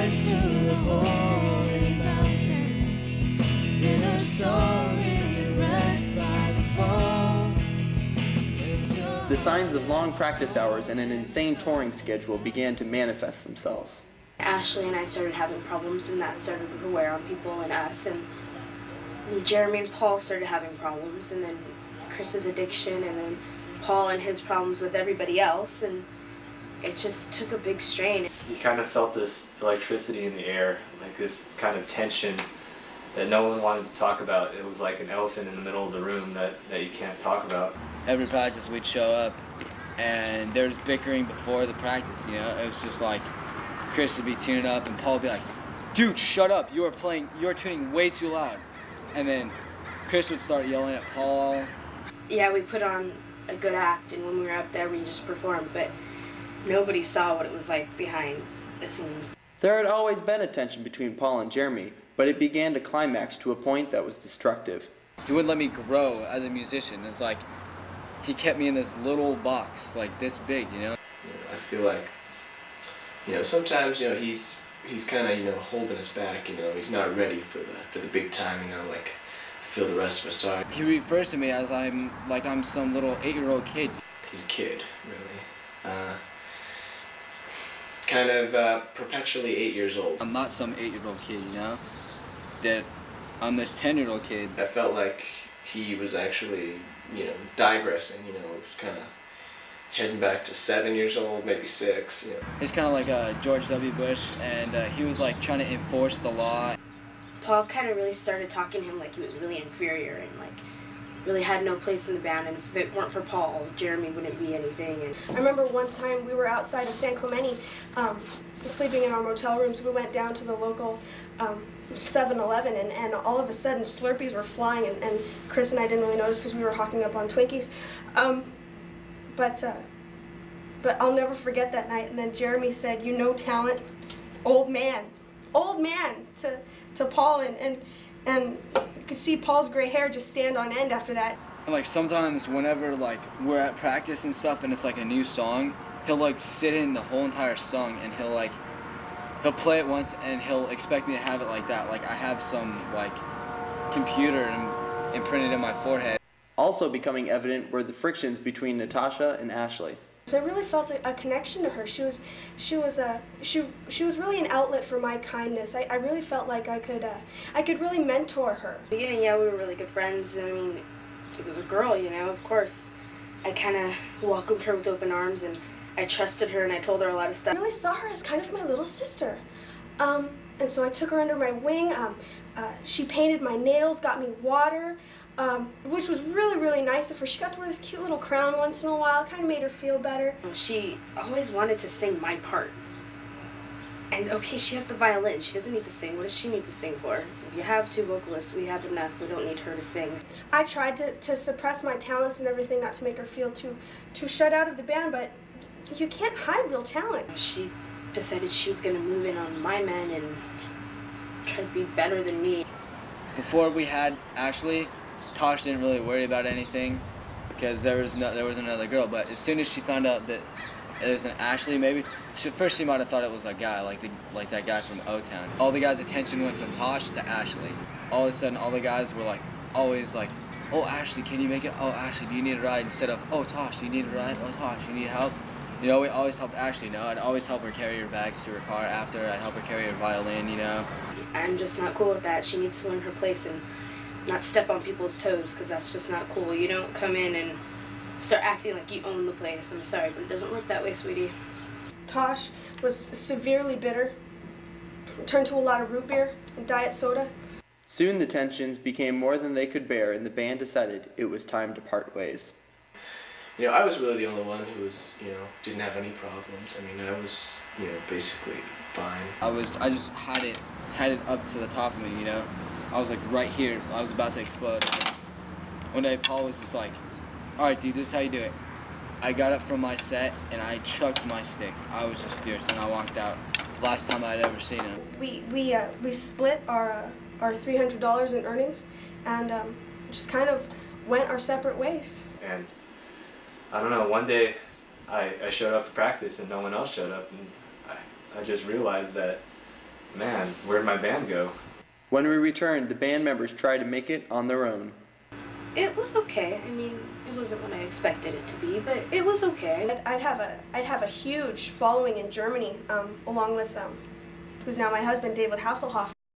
rise to the holy mountain, sinners soaring, wrecked by the fall. The signs of long practice hours and an insane touring schedule began to manifest themselves. Ashley and I started having problems, and that started to wear on people and us, and Jeremy and Paul started having problems, and then Chris's addiction, and then Paul and his problems with everybody else, and it just took a big strain. You kind of felt this electricity in the air, like this kind of tension that no one wanted to talk about. It was like an elephant in the middle of the room that you can't talk about. Every practice we'd show up, and there was bickering before the practice, you know? It was just like, Chris would be tuning up, and Paul would be like, dude, shut up, you are tuning way too loud. And then Chris would start yelling at Paul. Yeah, we put on a good act, and when we were up there, we just performed, but nobody saw what it was like behind the scenes. There had always been a tension between Paul and Jeremy, but it began to climax to a point that was destructive. He wouldn't let me grow as a musician. It's like, he kept me in this little box, like this big, you know? I feel like, sometimes, he's kind of, holding us back, he's not ready for the big time, like, I feel the rest of us are. He refers to me as I'm some little 8-year-old kid. He's a kid, really. Kind of perpetually 8 years old. I'm not some 8-year-old kid, that I'm this 10-year-old kid. I felt like he was actually, digressing, was kind of heading back to 7 years old, maybe 6, He's kind of like George W. Bush, and he was like trying to enforce the law. Paul kind of really started talking to him like he was really inferior and like really had no place in the band, and if it weren't for Paul, Jeremy wouldn't be anything. And I remember one time we were outside of San Clemente, sleeping in our motel rooms. We went down to the local 7-Eleven, and all of a sudden Slurpees were flying, and Chris and I didn't really notice because we were hawking up on Twinkies. But I'll never forget that night. And then Jeremy said, talent, old man to Paul, and you could see Paul's gray hair just stand on end after that. And like sometimes whenever like we're at practice and stuff and it's like a new song, he'll like sit in the whole entire song, and he'll play it once and he'll expect me to have it like that. Like I have some like computer imprinted in my forehead. Also becoming evident were the frictions between Natasha and Ashley. So I really felt a connection to her. She was really an outlet for my kindness. I really felt like I could really mentor her. In the beginning, yeah, we were really good friends. I mean, it was a girl, of course. I kind of welcomed her with open arms, and I trusted her, and I told her a lot of stuff. I really saw her as kind of my little sister. And so I took her under my wing. She painted my nails, got me water. Which was really, really nice of her. She got to wear this cute little crown once in a while. It kind of made her feel better. She always wanted to sing my part. And okay, she has the violin. She doesn't need to sing. What does she need to sing for? If you have 2 vocalists, we have enough. We don't need her to sing. I tried to suppress my talents and everything, not to make her feel too shut out of the band, but you can't hide real talent. She decided she was going to move in on my men and try to be better than me. Before we had Ashley, Tosh didn't really worry about anything because there was another girl, but as soon as she found out that it was an Ashley, maybe first she might have thought it was a guy like that guy from O-Town. All the guys' attention went from Tosh to Ashley. All of a sudden, all the guys were always like, "Oh, Ashley, can you make it? Oh, Ashley, do you need a ride?" Instead of, "Oh, Tosh, do you need a ride? Oh, Tosh, you need help?" We always helped Ashley. I'd always help her carry her bags to her car after. I'd help her carry her violin. I'm just not cool with that. She needs to learn her place and not step on people's toes, because that's just not cool. You don't come in and start acting like you own the place. I'm sorry, but it doesn't work that way, sweetie. Tosh was severely bitter. Turned to a lot of root beer and diet soda. Soon the tensions became more than they could bear, and the band decided it was time to part ways. I was really the only one who was, didn't have any problems. I mean, I was, basically fine. I just had it up to the top of me, I was like right here. I was about to explode. One day Paul was just like, "All right, dude, this is how you do it." I got up from my set and I chucked my sticks. I was just fierce, and I walked out. Last time I'd ever seen him. We split our $300 in earnings, and just kind of went our separate ways. And I don't know. One day I showed up for practice and no one else showed up, and I just realized that man, where'd my band go? When we returned, the band members tried to make it on their own. It was okay. I mean, it wasn't what I expected it to be, but it was okay. I'd have a huge following in Germany, along with who's now my husband, David Hasselhoff.